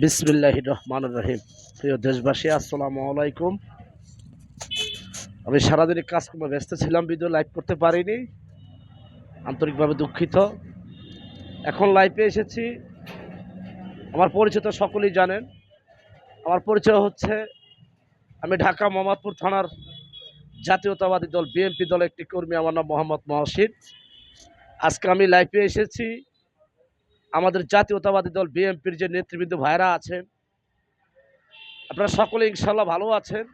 বিসমিল্লাহির রহমানির রহিম। প্রিয় দেশবাসী, আসসালামু আলাইকুম। আমি সারাদিনই কাজকর্মে ব্যস্ত ছিলাম, ভিডিও লাইভ করতে পারিনি, আন্তরিকভাবে দুঃখিত। এখন লাইভে এসেছি। আমার পরিচয় তো সকলেই জানেন। আমার পরিচয় হচ্ছে, আমি ঢাকা মোহাম্মদপুর থানার জাতীয়তাবাদী দল বিএনপি দলের একটি কর্মী। আমার নাম মোহাম্মদ মহসিন। আজকে আমি লাইভে এসেছি আমাদের জাতীয়তাবাদী দল বিএনপির যে নেতৃবৃন্দ ভাইরা আছেন, আপনারা সকলে ইনশাল্লাহ ভালো আছেন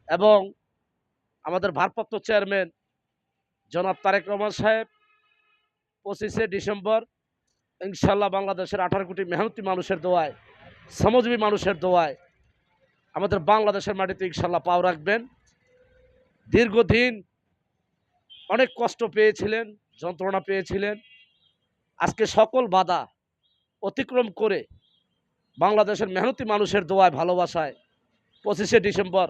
এবং আমাদের ভারপ্রাপ্ত চেয়ারম্যান জনাব তারেক রহমান সাহেব 25শে ডিসেম্বর ইনশাল্লাহ বাংলাদেশের 18 কোটি মেহনতি মানুষের দোয়ায়, শ্রমজীবী মানুষের দোয়ায় আমাদের বাংলাদেশের মাটিতে ইনশাল্লাহ পাও রাখবেন। দীর্ঘদিন অনেক কষ্ট পেয়েছিলেন, যন্ত্রণা পেয়েছিলেন। আজকে সকল বাধা অতিক্রম করে বাংলাদেশের মেহনতি মানুষের দোয়ায়, ভালোবাসায় 25শে ডিসেম্বর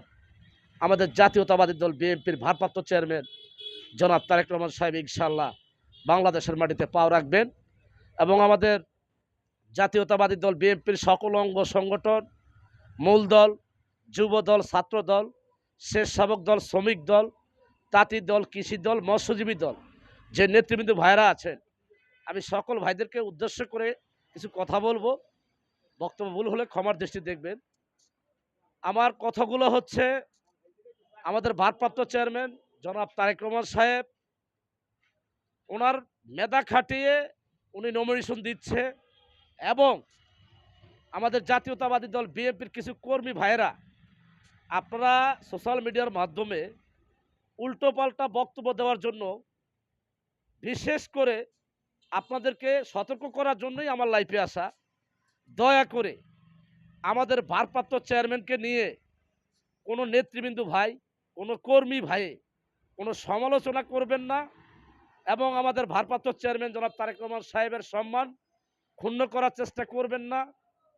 আমাদের জাতীয়তাবাদী দল বিএনপির ভারপ্রাপ্ত চেয়ারম্যান জনাব তারেক রহমান সাহেব ইনশাল্লাহ বাংলাদেশের মাটিতে পাও রাখবেন এবং আমাদের জাতীয়তাবাদী দল বিএনপির সকল অঙ্গ সংগঠন, মূল দল, যুব দল, ছাত্র দল, স্বেচ্ছাসেবক দল, শ্রমিক দল, তাঁতি দল, কৃষি দল, মৎস্যজীবী দল, যে নেতৃবৃন্দ ভাইরা আছেন, আমি সকল ভাইদেরকে উদ্দেশ্য করে কিছু কথা বলবো। বক্তব্য ভুল হলে ক্ষমার দৃষ্টি দেখবেন। আমার কথাগুলো হচ্ছে, আমাদের ভারপ্রাপ্ত চেয়ারম্যান জনাব তারেক রহমান সাহেব ওনার মেধা খাটিয়ে উনি নমিনেশন দিচ্ছে এবং আমাদের জাতীয়তাবাদী দল বিএনপির কিছু কর্মী ভাইয়েরা, আপনারা সোশ্যাল মিডিয়ার মাধ্যমে উল্টোপাল্টা বক্তব্য দেওয়ার জন্য, বিশেষ করে আপনাদেরকে সতর্ক করার জন্যই আমার লাইফে আসা। দয়া করে আমাদের ভারপ্রাপ্ত চেয়ারম্যানকে নিয়ে কোনো নেতৃবৃন্দ ভাই, কোনো কর্মী ভাই কোনো সমালোচনা করবেন না এবং আমাদের ভারপ্রাপ্ত চেয়ারম্যান জনাব তারেক রহমান সাহেবের সম্মান ক্ষুণ্ণ করার চেষ্টা করবেন না,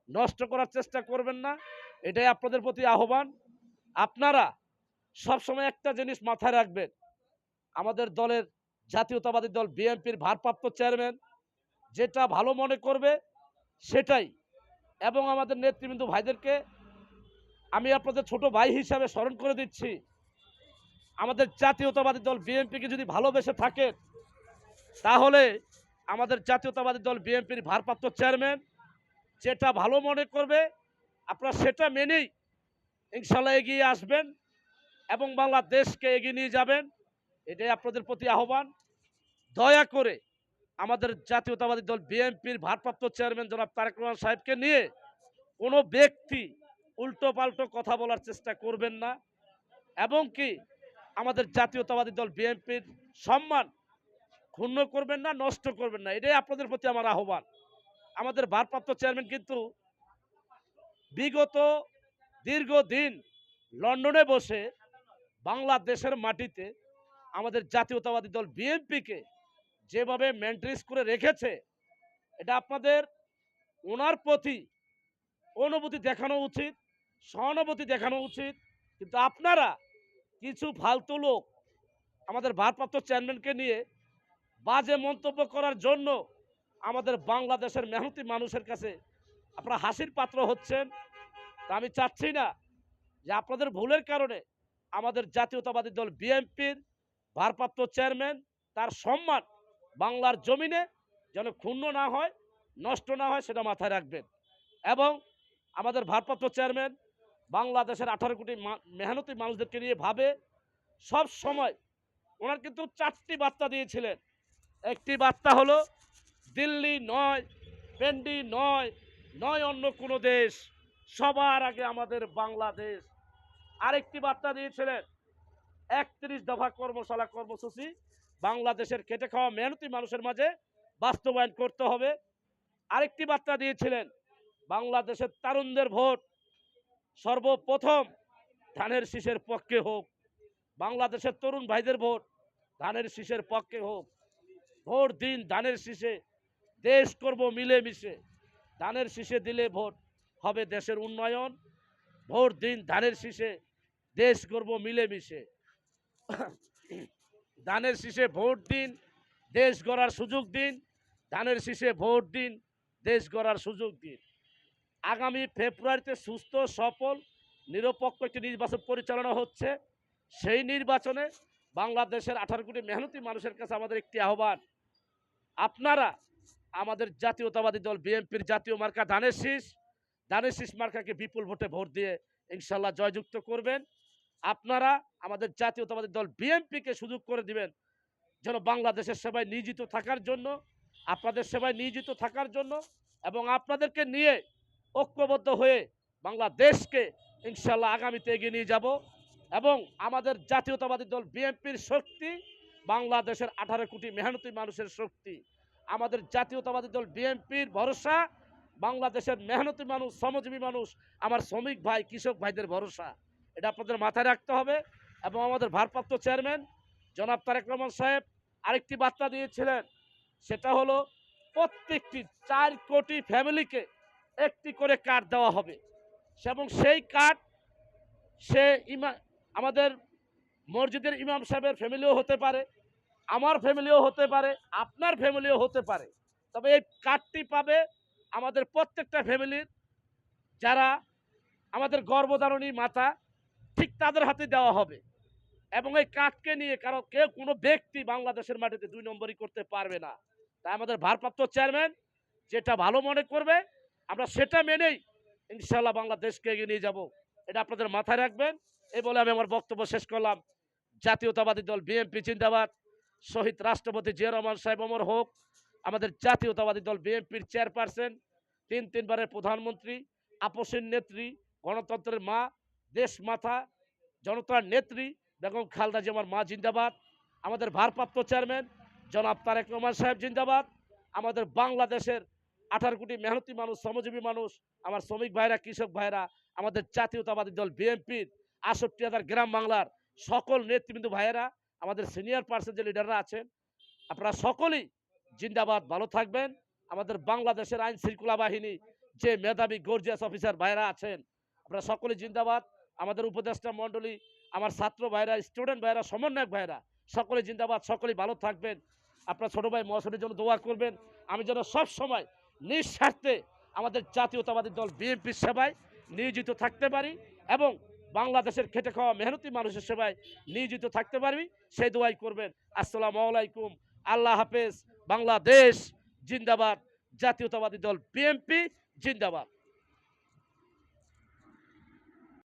নষ্ট করার চেষ্টা করবেন না। এটাই আপনাদের প্রতি আহ্বান। আপনারা সবসময় একটা জিনিস মাথায় রাখবেন, আমাদের দলের জাতীয়তাবাদী দল বিএনপির ভারপ্রাপ্ত চেয়ারম্যান যেটা ভালো মনে করবে সেটাই, এবং আমাদের নেতৃবৃন্দ ভাইদেরকে আমি আপনাদের ছোট ভাই হিসাবে স্মরণ করে দিচ্ছি, আমাদের জাতীয়তাবাদী দল বিএনপিকে যদি ভালোবেসে থাকেন তাহলে আমাদের জাতীয়তাবাদী দল বিএনপির ভারপ্রাপ্ত চেয়ারম্যান যেটা ভালো মনে করবে আপনারা সেটা মেনেই ইনশাল্লাহ এগিয়ে আসবেন এবং বাংলাদেশকে এগিয়ে নিয়ে যাবেন। এটাই আপনাদের প্রতি আহ্বান। দয়া করে আমাদের জাতীয়তাবাদী দল বিএনপির ভারপ্রাপ্ত চেয়ারম্যান জনাব তারেক রহমান সাহেবকে নিয়ে কোনো ব্যক্তি উল্টো পাল্টো কথা বলার চেষ্টা করবেন না এবং কি আমাদের জাতীয়তাবাদী দল বিএনপির সম্মান ক্ষুণ্ণ করবেন না, নষ্ট করবেন না। এটাই আপনাদের প্রতি আমার আহ্বান। আমাদের ভারপ্রাপ্ত চেয়ারম্যান কিন্তু বিগত দীর্ঘদিন লন্ডনে বসে বাংলাদেশের মাটিতে আমাদের জাতীয়তাবাদী দল বিএনপিকে যেভাবে মেনটেন করে রেখেছে, এটা আপনাদের ওনার প্রতি অনুভূতি দেখানো উচিত, সহানুভূতি দেখানো উচিত। কিন্তু আপনারা কিছু ফালতু লোক আমাদের ভারপ্রাপ্ত চেয়ারম্যানকে নিয়ে বাজে মন্তব্য করার জন্য আমাদের বাংলাদেশের মেহনতি মানুষের কাছে আপনারা হাসির পাত্র হচ্ছেন। তা আমি চাচ্ছি না যে আপনাদের ভুলের কারণে আমাদের জাতীয়তাবাদী দল বিএনপির ভারপ্রাপ্ত চেয়ারম্যান তার সম্মান বাংলার জমিনে যেন ক্ষুণ্ণ না হয়, নষ্ট না হয়, সেটা মাথায় রাখবেন। এবং আমাদের ভারপ্রাপ্ত চেয়ারম্যান বাংলাদেশের 18 কোটি মেহনতি মানুষদেরকে নিয়ে ভাবে সব সময়। ওনার কিন্তু 4টি বার্তা দিয়েছিলেন। একটি বার্তা হলো দিল্লি নয়, পেন্ডি নয়, নয় অন্য কোনো দেশ, সবার আগে আমাদের বাংলাদেশ। আরেকটি বার্তা দিয়েছিলেন 31 দফা কর্মশালা কর্মসূচি বাংলাদেশের খেটে খাওয়া মেহনতি মানুষের মাঝে বাস্তবায়ন করতে হবে। আরেকটি বার্তা দিয়েছিলেন বাংলাদেশের তরুণদের ভোট সর্বপ্রথম ধানের শীষের পক্ষে হোক, বাংলাদেশের তরুণ ভাইদের ভোট ধানের শীষের পক্ষে হোক। ভোট দিন ধানের শীষে, দেশ করব মিলেমিশে, ধানের শীষে দিলে ভোট হবে দেশের উন্নয়ন। ভোট দিন ধানের শীষে, দেশ করব মিলেমিশে। ধানের শীষে ভোট দিন, দেশ গড়ার সুযোগ দিন। ধানের শীষে ভোট দিন, দেশ গড়ার সুযোগ দিন। আগামী ফেব্রুয়ারিতে সুস্থ সফল নিরপেক্ষ একটি নির্বাচন পরিচালনা হচ্ছে। সেই নির্বাচনে বাংলাদেশের 18 কোটি মেহনতি মানুষের কাছে আমাদের একটি আহ্বান, আপনারা আমাদের জাতীয়তাবাদী দল বিএনপির জাতীয় মার্কা ধানের শীষ মার্কাকে বিপুল ভোটে ভোট দিয়ে ইনশাল্লাহ জয়যুক্ত করবেন। আপনারা আমাদের জাতীয়তাবাদী দল বিএনপিকে সুযোগ করে দিবেন যেন বাংলাদেশের সেবায় নিয়োজিত থাকার জন্য, আপনাদের সেবায় নিয়োজিত থাকার জন্য, এবং আপনাদেরকে নিয়ে ঐক্যবদ্ধ হয়ে বাংলাদেশকে ইনশাল্লাহ আগামীতে এগিয়ে নিয়ে যাব। এবং আমাদের জাতীয়তাবাদী দল বিএনপির শক্তি বাংলাদেশের 18 কোটি মেহনতি মানুষের শক্তি। আমাদের জাতীয়তাবাদী দল বিএনপির ভরসা বাংলাদেশের মেহনতি মানুষ, শ্রমজীবী মানুষ, আমার শ্রমিক ভাই, কৃষক ভাইদের ভরসা। এটা আপনাদের মাথায় রাখতে হবে। এবং আমাদের ভারপ্রাপ্ত চেয়ারম্যান জনাব তারেক রহমান সাহেব আরেকটি বার্তা দিয়েছিলেন, সেটা হলো প্রত্যেকটি 4 কোটি ফ্যামিলিকে একটি করে কার্ড দেওয়া হবে। এবং সেই কার্ড সে আমাদের মসজিদের ইমাম সাহেবের ফ্যামিলিও হতে পারে, আমার ফ্যামিলিও হতে পারে, আপনার ফ্যামিলিও হতে পারে। তবে এই কার্ডটি পাবে আমাদের প্রত্যেকটা ফ্যামিলির যারা আমাদের গর্ভধারণী মাতা, ঠিক তাদের হাতে দেওয়া হবে। এবং এই কার্ডকে নিয়ে কেউ কোনো ব্যক্তি বাংলাদেশের মাটিতে 2 নম্বরই করতে পারবে না। তাই আমাদের ভারপ্রাপ্ত চেয়ারম্যান যেটা ভালো মনে করবে আমরা সেটা মেনেই ইনশাল্লাহ বাংলাদেশকে এগিয়ে নিয়ে যাব। এটা আপনাদের মাথায় রাখবেন। এই বলে আমি আমার বক্তব্য শেষ করলাম। জাতীয়তাবাদী দল বিএনপি জিন্দাবাদ। শহীদ রাষ্ট্রপতি জিয়া রহমান সাহেব অমর হোক। আমাদের জাতীয়তাবাদী দল বিএনপির চেয়ারপারসন, 3 বারের প্রধানমন্ত্রী, আপসের নেত্রী, গণতন্ত্রের মা, দেশ মাতা, জনতার নেত্রী বেগম খালেদা জিয়া আমার মা জিন্দাবাদ। আমাদের ভারপ্রাপ্ত চেয়ারম্যান জনাব তারেক রহমান সাহেব জিন্দাবাদ। আমাদের বাংলাদেশের 18 কোটি মেহনতি মানুষ, শ্রমজীবী মানুষ, আমার শ্রমিক ভাইরা, কৃষক ভাইরা, আমাদের জাতীয়তাবাদী দল বিএনপির 68,000 গ্রাম বাংলার সকল নেতৃবৃন্দ ভাইয়েরা, আমাদের সিনিয়র পার্সন যে লিডাররা আছেন, আপনারা সকলেই জিন্দাবাদ। ভালো থাকবেন। আমাদের বাংলাদেশের আইন শৃঙ্খলা বাহিনী যে মেধাবী গর্জিয়াস অফিসার ভাইরা আছেন, আপনারা সকলেই জিন্দাবাদ। আমাদের উপদেষ্টা মণ্ডলী, আমার ছাত্র ভাইরা, স্টুডেন্ট ভাইরা, সমন্বয়ক ভাইরা, সকলে জিন্দাবাদ। সকলেই ভালো থাকবেন। আপনার ছোট ভাই মহাসনের জন্য দোয়া করবেন, আমি যেন সব সময় নিঃস্বার্থে আমাদের জাতীয়তাবাদী দল বিএনপির সেবায় নিয়োজিত থাকতে পারি এবং বাংলাদেশের খেটে খাওয়া মেহনতি মানুষের সেবায় নিয়োজিত থাকতে পারবি, সেই দোয়াই করবেন। আসসালামু আলাইকুম। আল্লাহ হাফেজ। বাংলাদেশ জিন্দাবাদ। জাতীয়তাবাদী দল বিএনপি জিন্দাবাদ।